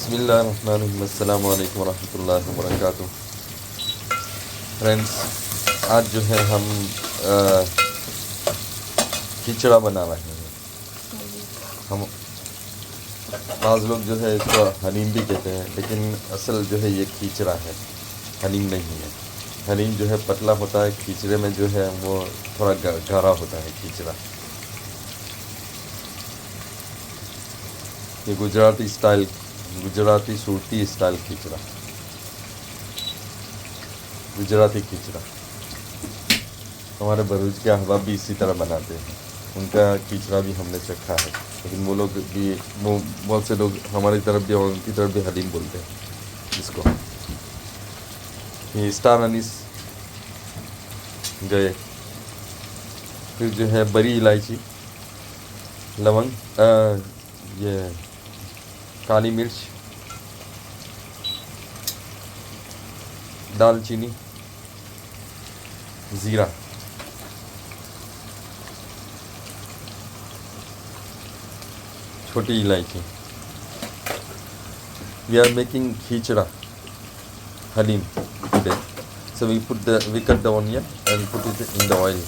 बिस्मिल्लाहिर्रहमानिर्रहीम अस्सलामु अलैकुम वरहमतुल्लाहि वबरकातुह। फ्रेंड्स, आज जो है हम खिचड़ा बना रहे हैं। हम बाज़ लोग जो है इसको हलीम भी कहते हैं, लेकिन असल जो है ये खिचड़ा है, हलीम नहीं है। हलीम जो है पतला होता है, खिचड़े में जो है वो थोड़ा गाढ़ा होता है खिचड़ा। ये गुजराती सूरती स्टाइल खिचड़ा, गुजराती खिचड़ा। हमारे भरूच के अहबाब भी इसी तरह बनाते हैं, उनका खिचड़ा भी हमने चखा है। लेकिन वो लोग भी, वो बहुत से लोग हमारी तरफ भी और उनकी तरफ भी हलीम बोलते हैं इसको। ये स्टार अनीस गए, फिर जो है बड़ी इलायची, लवंग, ये काली मिर्च, दालचीनी, ज़ीरा, छोटी इलायची। We are making khichda halim today. So we cut the onion and put it in the oil.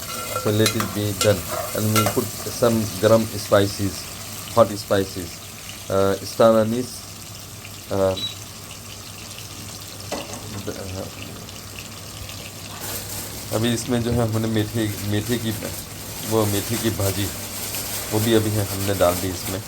So let it be done, and we put some garam spices, hot spices, star anise, अभी इसमें जो है हमने मेथी की भाजी, वो भी अभी है हमने डाल दी इसमें।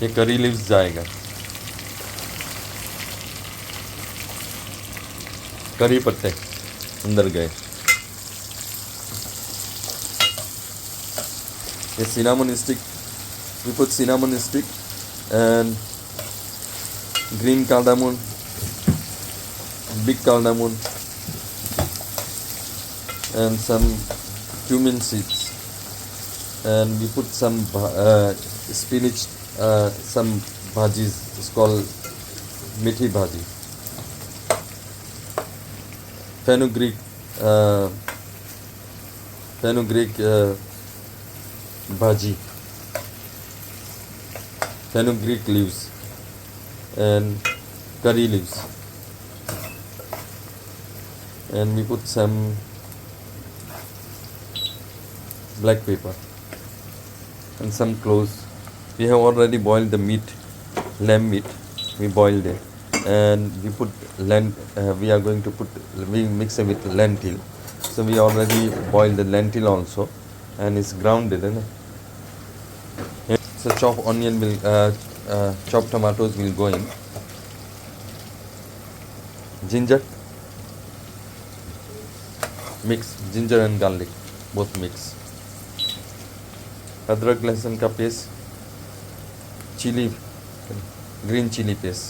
ये करी लीव्स जाएगा, करी पत्ते अंदर गए। ये cinnamon stick, we put cinnamon stick and green cardamom, big cardamom, and some cumin seeds, and we put some spinach, some bhajis. It's called methi bhaji, fenugreek bhaji, fenugreek leaves and curry leaves, and we put some black pepper and some cloves. We have already boiled the meat, lamb meat. We boiled it, and we put we are going to we mix it with lentil. So we already boiled the lentil also, and it's grounded, isn't it? So chopped onion will, chopped tomatoes will go in. Ginger, mix ginger and garlic, both mix. अदरक लहसुन का paste, chilli, green chilli paste,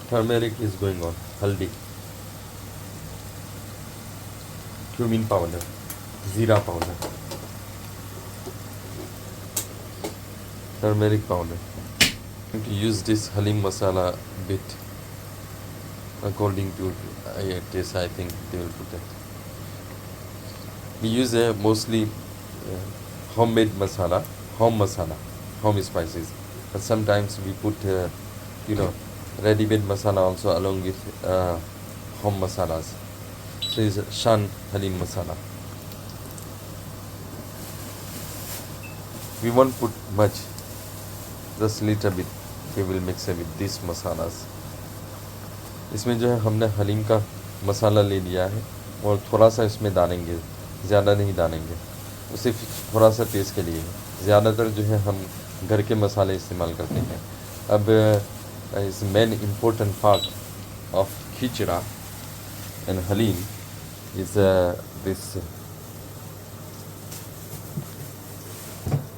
turmeric is going on, हल्दी, cumin powder, जीरा powder, turmeric powder. I'm going to use this halim masala bit according to taste. I think they will put it. We use mostly homemade masala, home spices. But sometimes we put, ready-made masala also along with home masalas. So it's Shan Halim masala. We won't put much, just little bit. We will mix it with these masalas. इसमें जो है हमने हलीम का मसाला ले लिया है और थोड़ा सा इसमें डालेंगे, ज़्यादा नहीं डालेंगे, वो सिर्फ थोड़ा सा टेस्ट के लिए है। ज़्यादातर जो है हम घर के मसाले इस्तेमाल करते हैं। अब इस main important part of khichda and haleem is this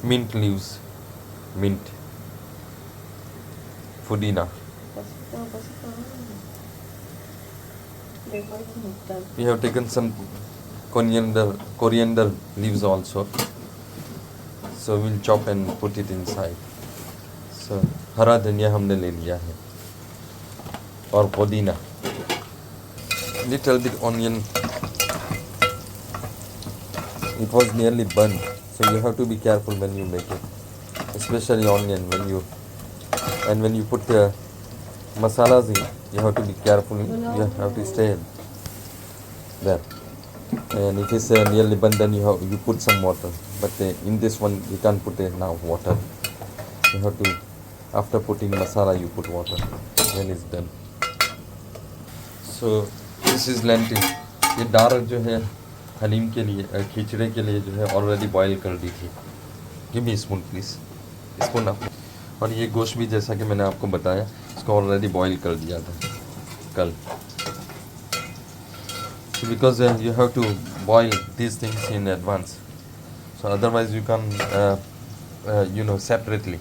mint leaves, mint, पुदीना. We have taken some coriander leaves also, so we'll chop and put it inside. So हरा धनिया हमने ले लिया है or podina, little bit onion. It was nearly burnt, so you have to be careful when you make it, especially onion. When you put masalas in, you have to be careful. You have to stay there. And if it's nearly burnt, then you put some water. But in this one, you can't put now water. You have to, after putting masala, you put water when it's done. So this is lentil. ये दाल जो है हलीम के लिए, खिचड़े के लिए जो है already boil कर दी थी. Give me spoon please, spoon आप. और ये गोश्त भी जैसा कि मैंने आपको बताया, इसको ऑलरेडी बॉईल कर दिया था कल. So because you have to boil these things in advance, so otherwise you can separately,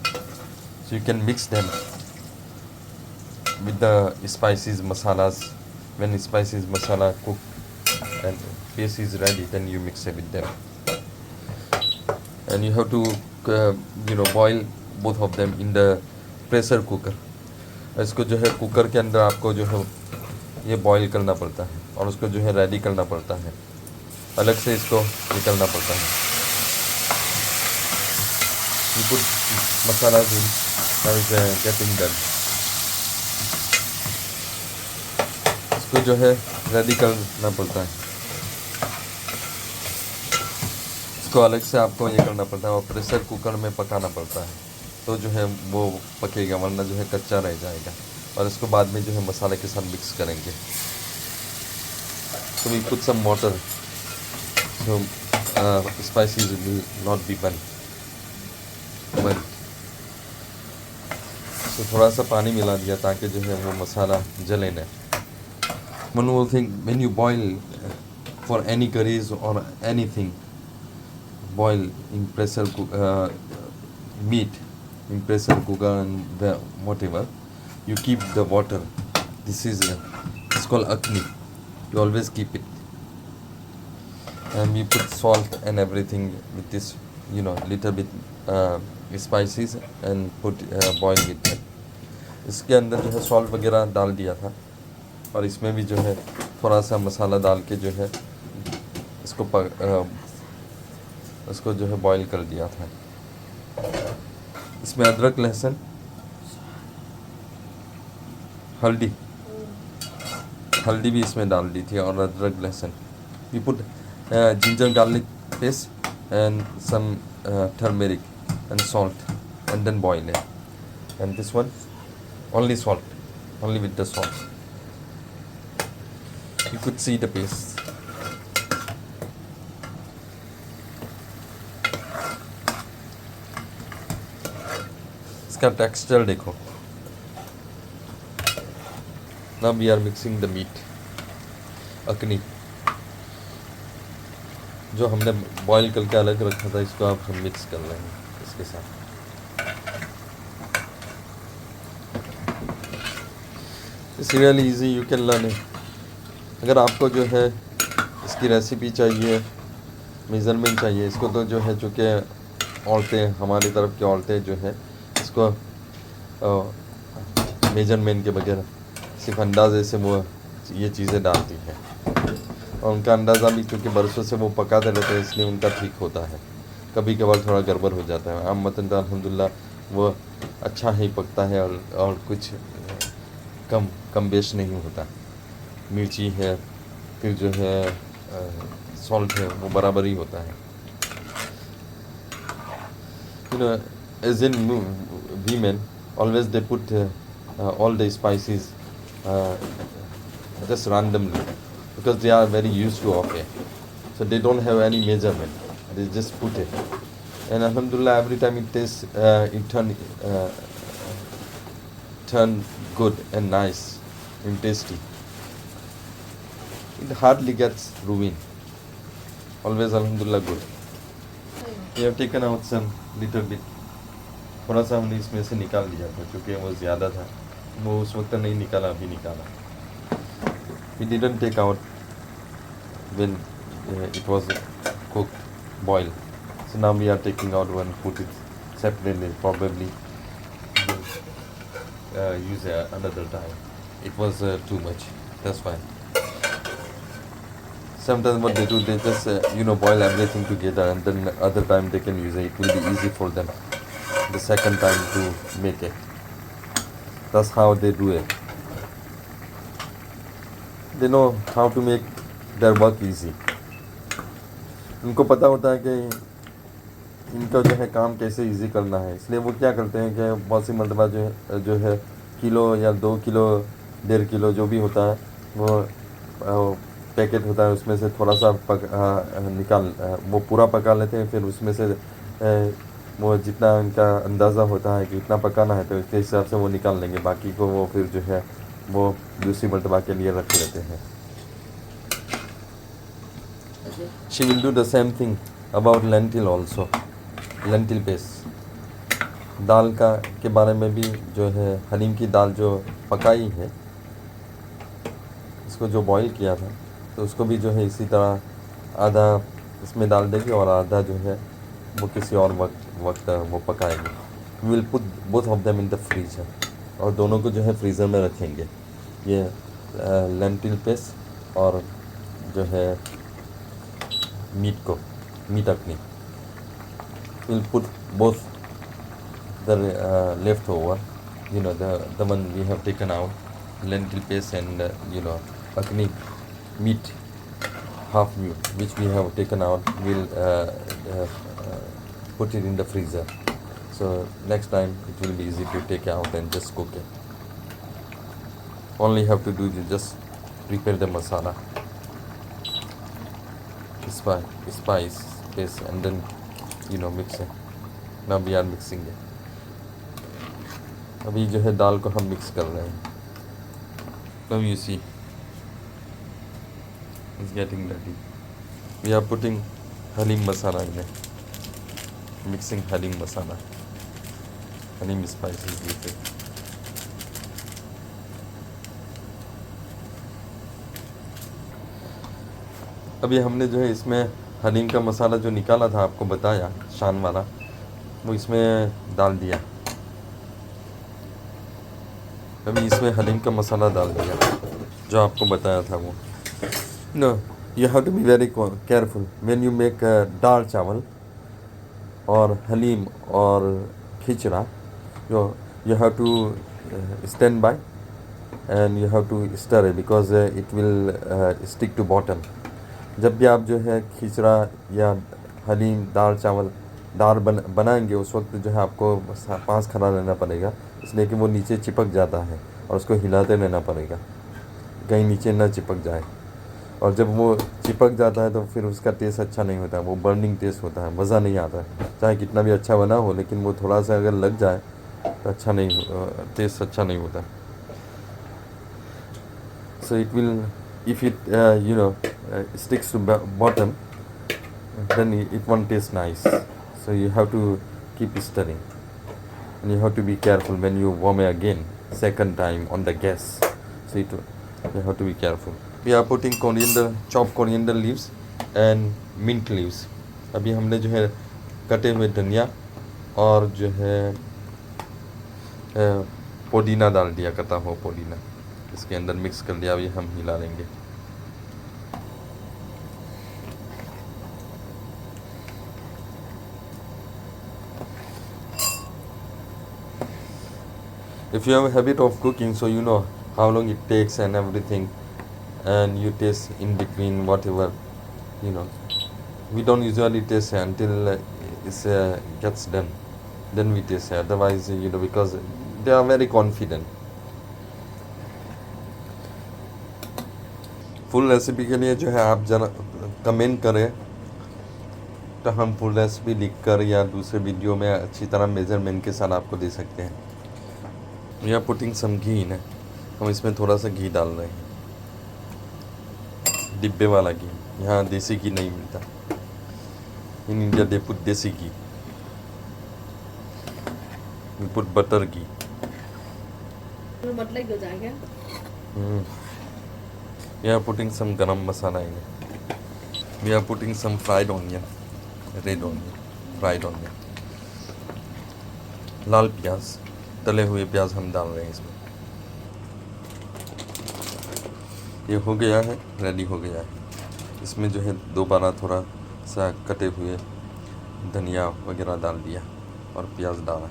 so you can mix them with the spices, masalas. When spices, masala cook and paste is ready, then you mix it with them. And you have to boil both of them in the pressure cooker. इसको जो है cooker के अंदर आपको जो है ये boil करना पड़ता है और उसको जो है रेडी करना पड़ता है, अलग से इसको निकलना पड़ता है. You put masalas in, now it's getting done. इसको जो है रेडी करना पड़ता है, इसको अलग से आपको ये करना पड़ता है और प्रेशर कुकर में पकाना पड़ता है, तो जो है वो पकेगा, वरना जो है कच्चा रह जाएगा. और इसको बाद में जो है मसाले के साथ मिक्स करेंगे. So we put some water, so spices will not be burnt. So थोड़ा सा पानी मिला दिया ताकि जो है वो मसाला जले न. One more thing, when you boil for any curries or anything, boil in pressure meat in pressure cooker and whatever, you keep the water. This is it's called akni. You always keep it, and we put salt and everything with this, little bit spices and put boil it. इसके अंदर जो है salt वगैरह डाल दिया था और इसमें भी जो है थोड़ा सा मसाला डाल के जो है इसको जो है बॉईल कर दिया था. इसमें अदरक, लहसुन, हल्दी भी इसमें डाल दी थी और अदरक, लहसुन. We put ginger garlic paste and some turmeric and salt and then boil it. And this one only salt, only with the salt. You could see the paste. इसका टेक्सचर देखो. Now we are mixing the meat, अकनी जो हमने boil करके अलग रखा था, इसको आप हम मिक्स कर लेंगे इसके साथ. It's really easy, you can learn it. अगर आपको जो है इसकी रेसिपी चाहिए, मेज़रमेंट चाहिए, इसको तो जो है चूँकि औरतें, हमारी तरफ की औरतें जो है इसको मेजरमेंट के बगैर सिर्फ अंदाज़े से वो ये चीज़ें डालती हैं और उनका अंदाज़ा भी क्योंकि बरसों से वो पकाते रहते हैं, इसलिए उनका ठीक होता है. कभी कभार थोड़ा गड़बड़ हो जाता है. आम मतन तो अल्हम्दुलिल्लाह वो अच्छा ही पकता है और कुछ कम बेश नहीं होता. मिर्ची है, फिर जो है सॉल्ट है, वो बराबर ही होता है. As in women, always they put all the spices just randomly because they are very used to of it. So they don't have any measurement. They just put it. And alhamdulillah, every time it tastes, it turn good and nice and tasty. It hardly gets ruined. Always alhamdulillah good. We have taken out some little bit. थोड़ा सा हमने इसमें से निकाल लिया था क्योंकि वो ज़्यादा था, वो उस वक्त नहीं निकाला, अभी निकाला. We didn't take out when it was cooked, boiled. So now we are taking out one, put it separately, probably use another time. it was too much. That's fine. Sometimes what they do, they just boil everything together, and then other time they can use it. It will be easy for them the second time to make it. That's how they do it. They know how to make their work easy. उनको पता होता है कि इनका जो है काम कैसे इजी करना है, इसलिए वो क्या करते हैं कि बहुत सी मरतबा जो है किलो या 2 किलो 1.5 किलो जो भी होता है वो पैकेट होता है, उसमें से थोड़ा सा निकाल वो पूरा पका लेते हैं। फिर उसमें से वो जितना उनका अंदाज़ा होता है कि इतना पकाना है तो इसके हिसाब से वो निकाल लेंगे, बाकी को वो फिर जो है वो दूसरी मरतबा के लिए रख लेते हैं। She will do the same thing about lentil also. lentil paste दाल के बारे में भी जो है हलीम की दाल जो पकाई है, इसको जो बॉईल किया था तो उसको भी जो है इसी तरह आधा इसमें डाल देगी और आधा जो है वो किसी और वक्त वो पकाएंगे। Will put both of them in the freezer, और दोनों को जो है फ्रीज़र में रखेंगे। ये लेंटिल पेस्ट और जो है मीट अखनी। We'll put both the leftover, the one we have taken out, lentil paste and akhni meat, half meat which we have taken out. We'll put it in the freezer, so next time it will be easy to take out and just cook it. All you have to do is just prepare the masala, spice paste, and then mix it. Now we are mixing it. अभी जो है दाल को हम mix कर रहे हैं। Now you see it's getting ready. We are putting halim masala in it. Mixing halim masala. Halim spices with it. अभी हमने जो है इसमें हलीम का मसाला जो निकाला था, आपको बताया शान वाला, वो इसमें डाल दिया। अभी इसमें हलीम का मसाला डाल दिया जो आपको बताया था वो। No, you have to be very careful when you make dal chawal और हलीम और khichda. You have to stand by and you have to stir it because it will stick to bottom. जब भी आप जो है खिचड़ा या हलीम दाल चावल बनाएंगे उस वक्त जो है आपको पास खड़ा रहना पड़ेगा, इसलिए कि वो नीचे चिपक जाता है और उसको हिलाते रहना पड़ेगा कहीं नीचे ना चिपक जाए। और जब वो चिपक जाता है तो फिर उसका टेस्ट अच्छा नहीं होता, वो बर्निंग टेस्ट होता है, मज़ा नहीं आता है। चाहे कितना भी अच्छा बना हो, लेकिन वो थोड़ा सा अगर लग जाए तो अच्छा नहीं, टेस्ट अच्छा नहीं होता। So it will if it sticks to bottom, then it won't taste nice. So you have to keep stirring, and you have to be careful when you warm it again second time on the gas. So you have to be careful. We are putting chopped coriander leaves and mint leaves. अभी हमने जो है कटे हुए धनिया और जो है पुदीना डाल दिया, कटा हुआ पुदीना इसके अंदर मिक्स कर दिया। अभी हम हिला लेंगे। If you have a habit of cooking, so you know how long it takes and everything, and you taste in between whatever, we don't usually taste until it gets done, then we taste. Otherwise, because they are very confident. Full recipe के लिए जो है आप जरा comment करें, तो हम full recipe लिखकर या दूसरे वीडियो में अच्छी तरह मेजरमेंट के साथ आपको दे सकते हैं। वी आर पुटिंग सम घी ना, हम इसमें थोड़ा सा घी डाल रहे हैं, डिब्बे वाला घी। यहाँ देसी घी नहीं मिलता। In India they put desi ghee, we put butter ghee. We are putting some garam masala in it. We are putting some fried onion, red onion, fried onion. लाल प्याज, तले हुए प्याज हम डाल रहे हैं इसमें। ये हो गया है, रेडी हो गया है। इसमें जो है दोबारा थोड़ा सा कटे हुए धनिया वगैरह डाल दिया और प्याज डाला।